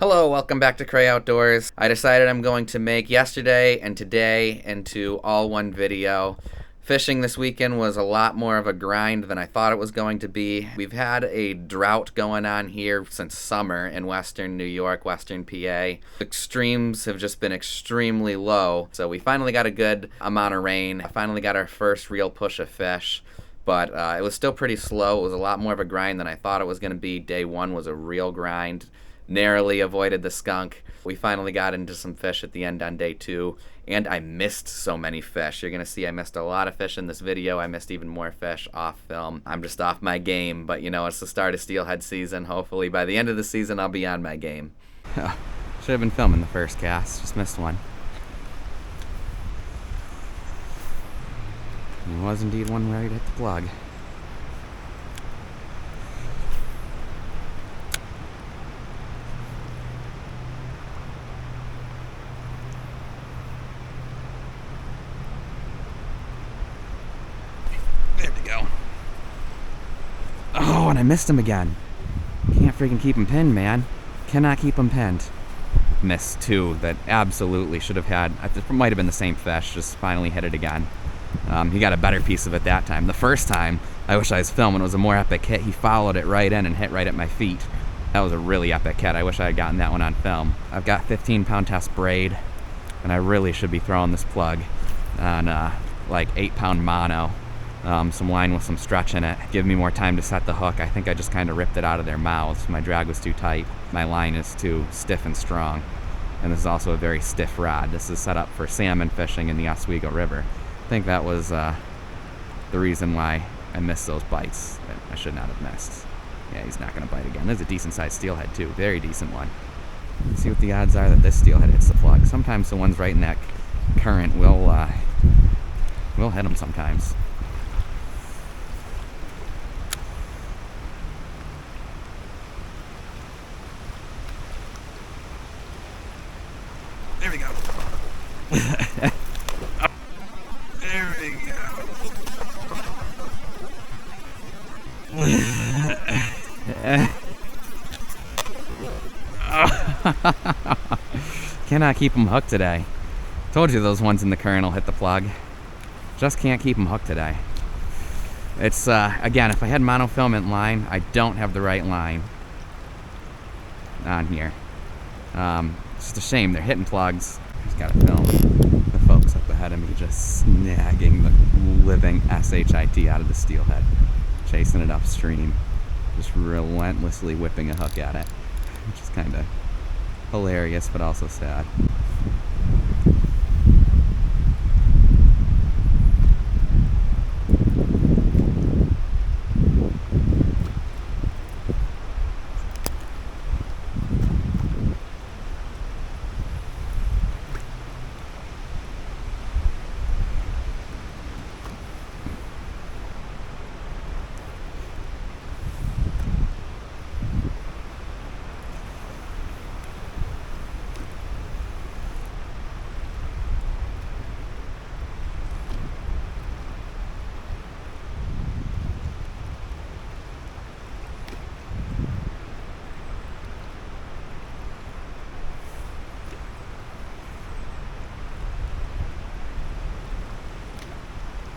Hello, welcome back to Cray Outdoors. I decided I'm going to make yesterday and today into all one video. Fishing this weekend was a lot more of a grind than I thought it was going to be. We've had a drought going on here since summer in western New York, western PA. Extremes have just been extremely low, so we finally got a good amount of rain. I finally got our first real push of fish. But it was still pretty slow. It was a lot more of a grind than I thought it was going to be. Day one was a real grind. Narrowly avoided the skunk. We finally got into some fish at the end on day two, and I missed so many fish. You're gonna see I missed a lot of fish in this video. I missed even more fish off film. I'm just off my game, but you know, it's the start of steelhead season. Hopefully by the end of the season I'll be on my game. Should have been filming the first cast, just missed one. There was indeed one right at the plug. There we go. Oh, and I missed him again. Can't freaking keep him pinned, man. Cannot keep him pinned. Missed two that absolutely should have had. It might have been the same fish, just finally hit it again. He got a better piece of it that time. The first time, I wish I was filming, it was a more epic hit. He followed it right in and hit right at my feet. That was a really epic hit. I wish I had gotten that one on film. I've got 15-pound test braid, and I really should be throwing this plug on like 8-pound mono. Some line with some stretch in it. Give me more time to set the hook. I think I just kind of ripped it out of their mouths. My drag was too tight. My line is too stiff and strong. And this is also a very stiff rod. This is set up for salmon fishing in the Oswego River. I think that was the reason why I missed those bites that I should not have missed. Yeah, he's not going to bite again. This is a decent sized steelhead too. Very decent one. Let's see what the odds are that this steelhead hits the plug. Sometimes the ones right in that current will hit them sometimes. There we go. There we go. Cannot keep them hooked today. Told you those ones in the current will hit the plug. Just can't keep them hooked today. It's, again, if I had monofilament line, I don't have the right line on here. It's just a shame. They're hitting plugs. Just gotta film the folks up ahead of me just snagging the living SHIT out of the steelhead. Chasing it upstream. Just relentlessly whipping a hook at it. Which is kind of hilarious, but also sad.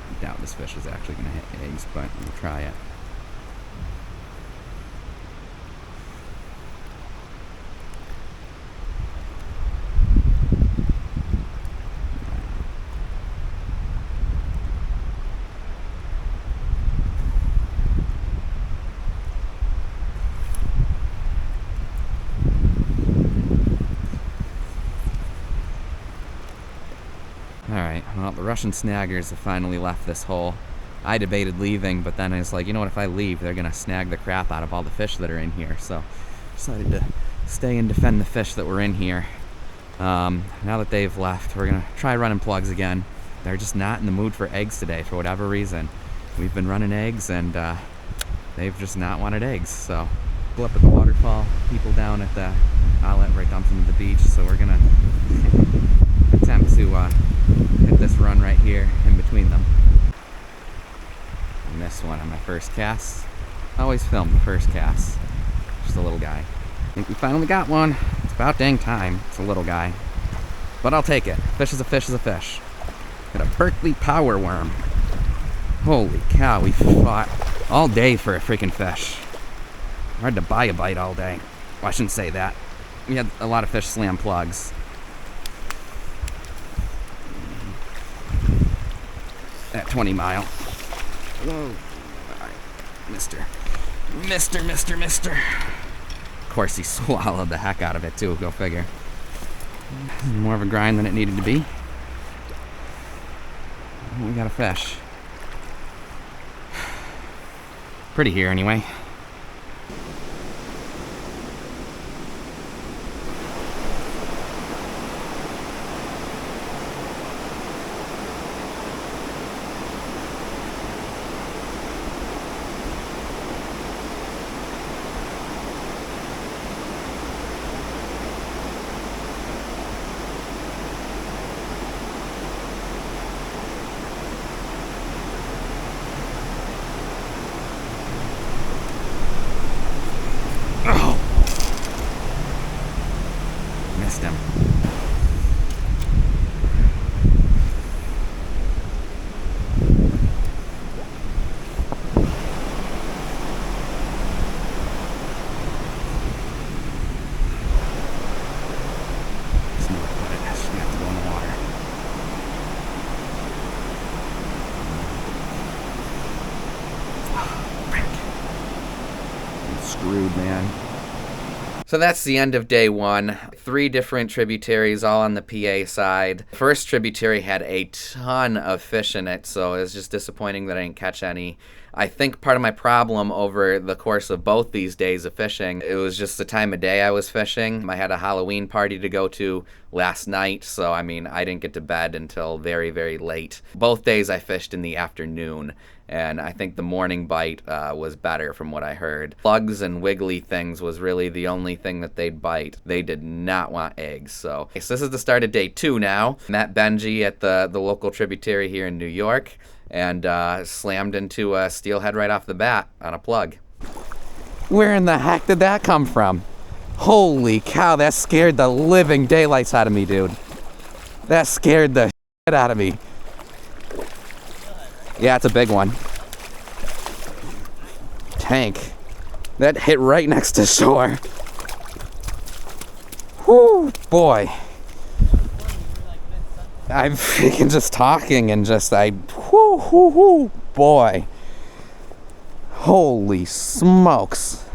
I doubt this fish is actually going to hit eggs, but we'll try it. Alright, well, the Russian Snaggers have finally left this hole. I debated leaving, but then I was like, you know what, if I leave, they're going to snag the crap out of all the fish that are in here. So, decided to stay and defend the fish that were in here. Now that they've left, we're going to try running plugs again. They're just not in the mood for eggs today, for whatever reason. We've been running eggs, and they've just not wanted eggs. So, go up at the waterfall, people down at the outlet right dumps into the beach. So we're going to attempt to hit this run right here in between them. I missed one on my first cast. I always film the first cast. Just a little guy. I think we finally got one. It's about dang time. It's a little guy. But I'll take it. Fish is a fish is a fish. Got a Berkeley power worm. Holy cow, we fought all day for a freaking fish. Hard to buy a bite all day. Well, I shouldn't say that. We had a lot of fish slam plugs. At 20 mile. Whoa. Alright, mister. Of course, he swallowed the heck out of it, too. Go figure. More of a grind than it needed to be. We got a fish. Pretty here, anyway. Oh! Missed him. Screwed, man. So that's the end of day one. 3 different tributaries, all on the PA side. First tributary had a ton of fish in it, so it was just disappointing that I didn't catch any. I think part of my problem over the course of both these days of fishing, it was just the time of day I was fishing. I had a Halloween party to go to last night, so I mean, I didn't get to bed until very, very late. Both days I fished in the afternoon, and I think the morning bite was better from what I heard. Plugs and wiggly things was really the only thing that they'd bite. They did not want eggs, so this is the start of day 2 now. Met Benji at the local tributary here in New York, and slammed into a steelhead right off the bat on a plug. Where in the heck did that come from? Holy cow, that scared the living daylights out of me, dude. That scared the shit out of me. Yeah, it's a big one. Tank. That hit right next to shore. Whoo, boy. I'm freaking just talking and whoo, boy. Holy smokes.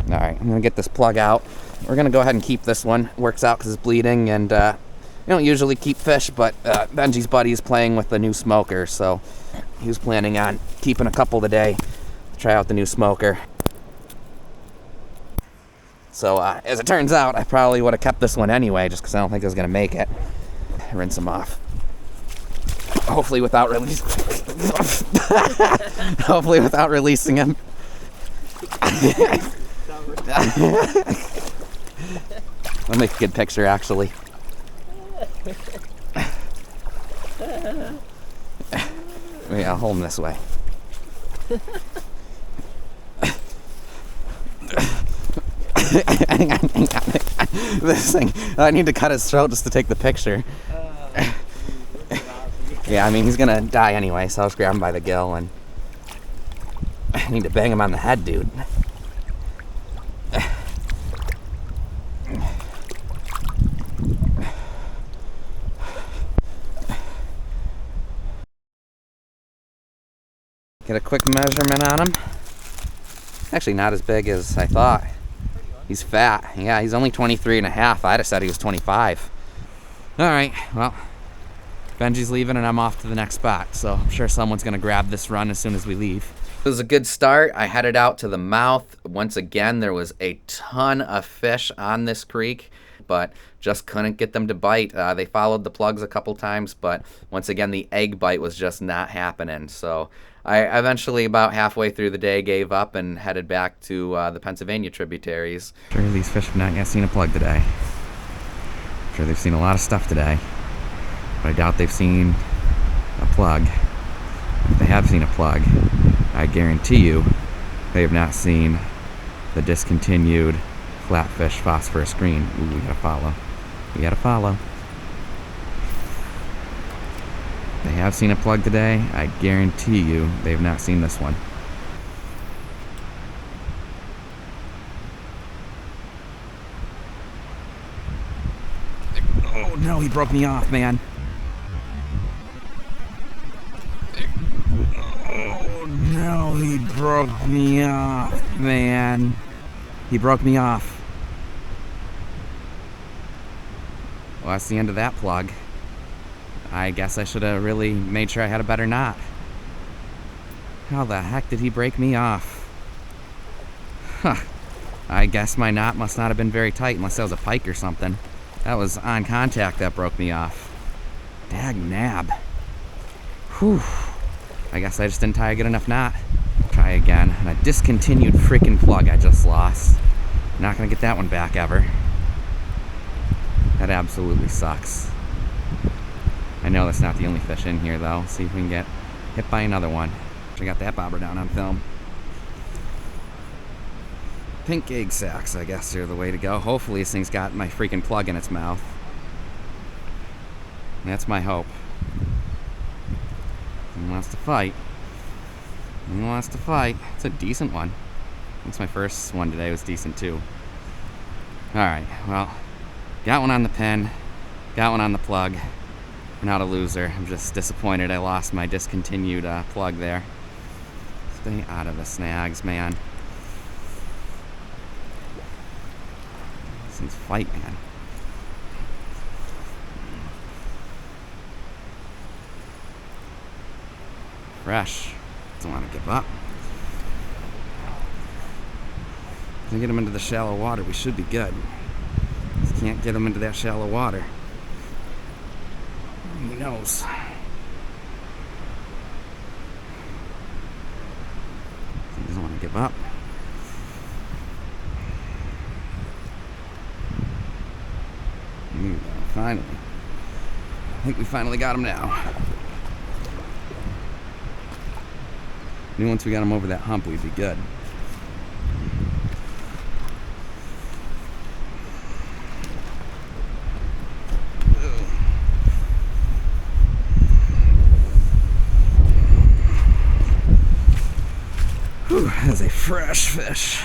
All right, I'm gonna get this plug out. We're gonna go ahead and keep this one. Works out because it's bleeding, and we don't usually keep fish, but Benji's buddy is playing with the new smoker, so he was planning on keeping a couple today to try out the new smoker. So as it turns out, I probably would have kept this one anyway, just because I don't think I was gonna make it. Rinse him off. Hopefully without releasing him. I'll make a good picture, actually. Yeah, I'll hold him this way. Hang on. This thing, I need to cut his throat just to take the picture. Yeah, I mean, he's gonna die anyway, so I'll just grab him by the gill, and I need to bang him on the head, dude. Get a quick measurement on him. Actually, not as big as I thought. He's fat. Yeah, he's only 23 and a half. I'd have said he was 25. All right, well, Benji's leaving and I'm off to the next spot, so I'm sure someone's gonna grab this run as soon as we leave. It was a good start. I headed out to the mouth. Once again, there was a ton of fish on this creek, but just couldn't get them to bite. They followed the plugs a couple times, but once again, the egg bite was just not happening. So I eventually, about halfway through the day, gave up and headed back to the Pennsylvania tributaries. Sure, these fish have not yet seen a plug today. I'm sure they've seen a lot of stuff today, but I doubt they've seen a plug. If they have seen a plug, I guarantee you they have not seen the discontinued Flatfish, phosphorus green. Ooh, we gotta follow. We gotta follow. They have seen a plug today. I guarantee you they've not seen this one. Oh no, he broke me off, man. Oh no, he broke me off, man. He broke me off. Well, that's the end of that plug. I guess I should have really made sure I had a better knot. How the heck did he break me off? Huh. I guess my knot must not have been very tight unless that was a pike or something. That was on contact that broke me off. Dag nab. Whew. I guess I just didn't tie a good enough knot. Try again. And a discontinued freaking plug I just lost. Not gonna get that one back ever. That absolutely sucks. I know that's not the only fish in here though. See if we can get hit by another one. I got that bobber down on film. Pink egg sacks, I guess, are the way to go. Hopefully this thing's got my freaking plug in its mouth. That's my hope. He wants to fight. He wants to fight. It's a decent one. I think my first one today was decent too. Alright, well, got one on the pin, got one on the plug. Not a loser. I'm just disappointed I lost my discontinued plug there. Stay out of the snags, man. These things fight, man. Fresh. Don't want to give up. If we get them into the shallow water, we should be good. Just can't get them into that shallow water. Who knows? He doesn't want to give up. Here we go, finally. I think we finally got him now. Maybe once we got him over that hump, we'd be good. Whew, that's a fresh fish.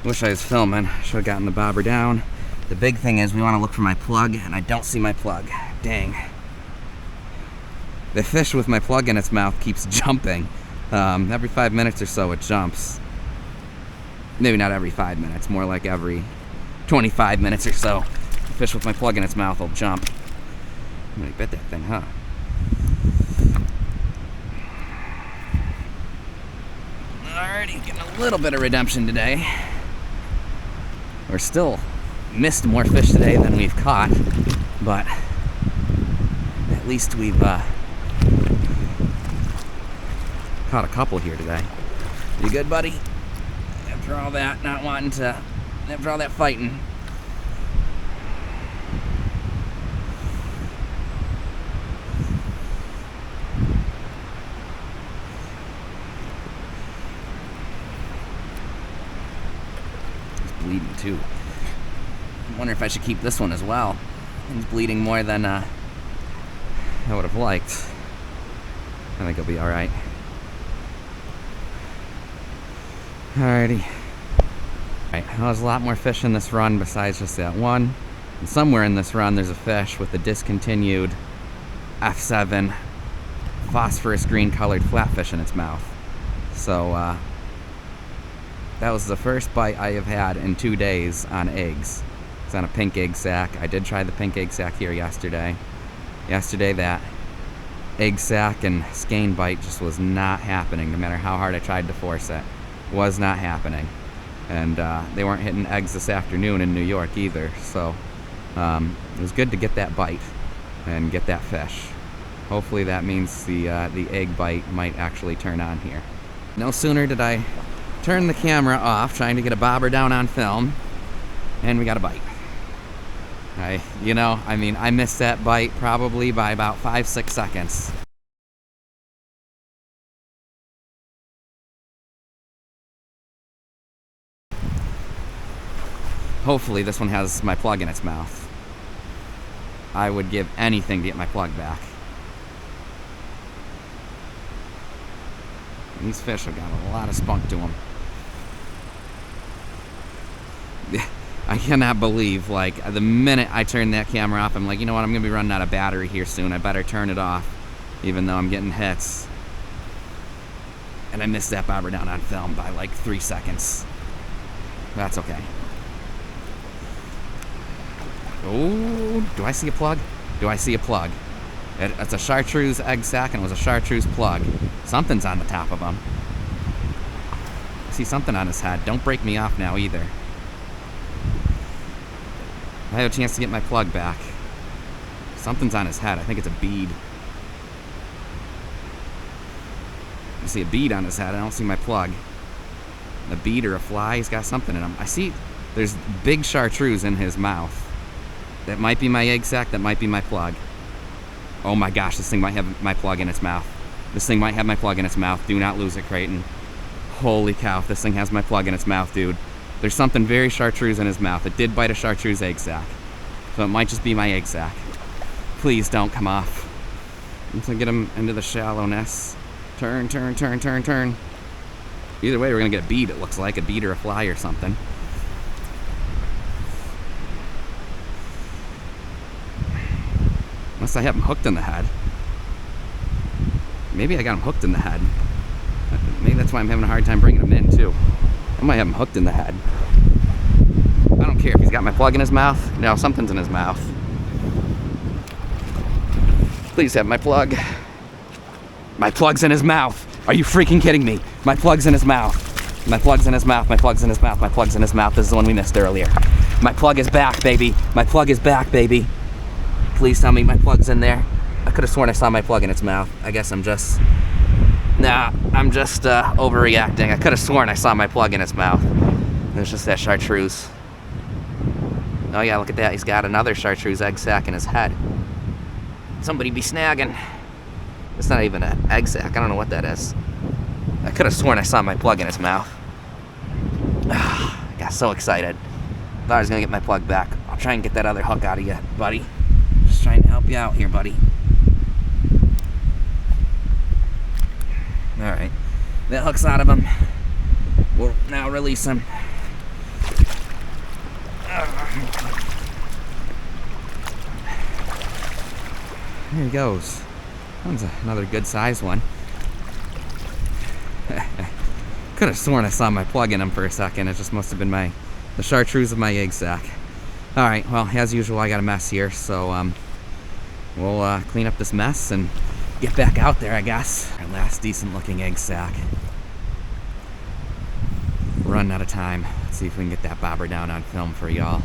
Wish I was filming. Should have gotten the bobber down. The big thing is we want to look for my plug, and I don't see my plug. Dang. The fish with my plug in its mouth keeps jumping. Every 5 minutes or so it jumps. Maybe not every 5 minutes, more like every 25 minutes or so. The fish with my plug in its mouth will jump. I'm gonna bit that thing, huh? Alrighty, getting a little bit of redemption today. We're still missed more fish today than we've caught, but at least we've caught a couple here today. You good, buddy? After all that, not wanting to, after all that fighting. Bleeding too. I wonder if I should keep this one as well. He's bleeding more than I would have liked. I think he'll be alright. Alrighty. Alright, well, there's a lot more fish in this run besides just that one. And somewhere in this run there's a fish with a discontinued F7 phosphorus green colored flatfish in its mouth. So, that was the first bite I have had in 2 days on eggs. It's on a pink egg sac. I did try the pink egg sac here yesterday. Yesterday that egg sac and skein bite just was not happening, no matter how hard I tried to force it. Was not happening. And they weren't hitting eggs this afternoon in New York either. So it was good to get that bite and get that fish. Hopefully that means the egg bite might actually turn on here. No sooner did I turn the camera off trying to get a bobber down on film, and we got a bite. I missed that bite probably by about 5-6 seconds. Hopefully this one has my plug in its mouth. I would give anything to get my plug back. These fish have got a lot of spunk to them. I cannot believe, like, the minute I turned that camera off, I'm like, you know what, I'm going to be running out of battery here soon. I better turn it off, even though I'm getting hits. And I missed that bobber down on film by like 3 seconds. That's okay. Oh, do I see a plug? Do I see a plug? It's a chartreuse egg sac, and it was a chartreuse plug. Something's on the top of him. I see something on his head. Don't break me off now either. I have a chance to get my plug back. Something's on his head. I think it's a bead. I see a bead on his head. I don't see my plug. A bead or a fly. He's got something in him. I see there's big chartreuse in his mouth. That might be my egg sac. That might be my plug. Oh my gosh, this thing might have my plug in its mouth. This thing might have my plug in its mouth. Do not lose it, Creighton. Holy cow, if this thing has my plug in its mouth, dude. There's something very chartreuse in his mouth. It did bite a chartreuse egg sac. So it might just be my egg sac. Please don't come off. I'm gonna get him into the shallowness. Turn, turn, turn, turn, turn. Either way, we're gonna get a bead, it looks like. A bead or a fly or something. Unless I have him hooked in the head. Maybe I got him hooked in the head. Maybe that's why I'm having a hard time bringing him in, too. I might have him hooked in the head. I don't care if he's got my plug in his mouth. No, something's in his mouth. Please have my plug. My plug's in his mouth. Are you freaking kidding me? My plug's in his mouth. My plug's in his mouth. My plug's in his mouth. My plug's in his mouth. This is the one we missed earlier. My plug is back, baby. My plug is back, baby. Please tell me my plug's in there. I could have sworn I saw my plug in its mouth. I guess I'm just... Nah, I'm just overreacting. I could have sworn I saw my plug in its mouth. There's just that chartreuse. Oh yeah, look at that. He's got another chartreuse egg sac in his head. Somebody be snagging. It's not even an egg sac. I don't know what that is. I could have sworn I saw my plug in his mouth. I got so excited. Thought I was going to get my plug back. I'll try and get that other hook out of you, buddy. Just trying to help you out here, buddy. Alright. That hook's out of him. We'll now release him. There he goes. That one's another good sized one. Could have sworn I saw my plug in him for a second. It just must have been the chartreuse of my egg sac. Alright, well, as usual, I got a mess here, so we'll clean up this mess and get back out there, I guess. Our last decent looking egg sac. We're running out of time. Let's see if we can get that bobber down on film for y'all.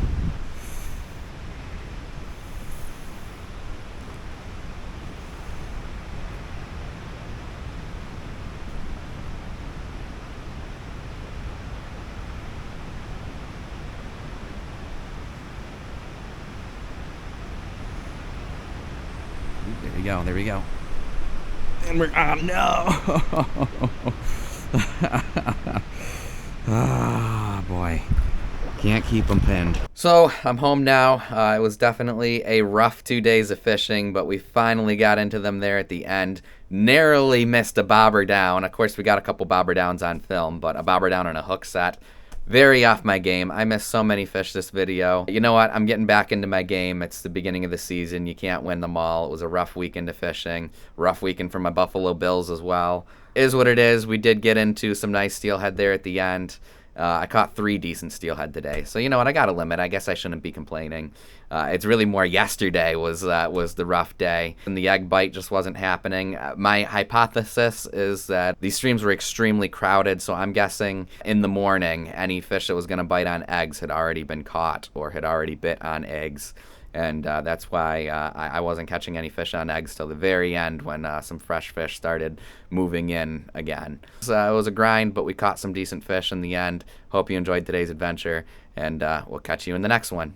There we go, there we go. And we're, oh no! Ah, boy. Can't keep them pinned. So, I'm home now. It was definitely a rough 2 days of fishing, but we finally got into them there at the end. Narrowly missed a bobber down. Of course, we got a couple bobber downs on film, but a bobber down on a hook set. Very off my game. I missed so many fish this video. You know what? I'm getting back into my game. It's the beginning of the season. You can't win them all. It was a rough weekend of fishing. Rough weekend for my Buffalo Bills as well. Is what it is. We did get into some nice steelhead there at the end. I caught 3 decent steelhead today. So you know what? I got a limit. I guess I shouldn't be complaining. It's really more yesterday was the rough day. And the egg bite just wasn't happening. My hypothesis is that these streams were extremely crowded, so I'm guessing in the morning any fish that was going to bite on eggs had already been caught or had already bit on eggs. And that's why I wasn't catching any fish on eggs till the very end when some fresh fish started moving in again. So it was a grind, but we caught some decent fish in the end. Hope you enjoyed today's adventure, and we'll catch you in the next one.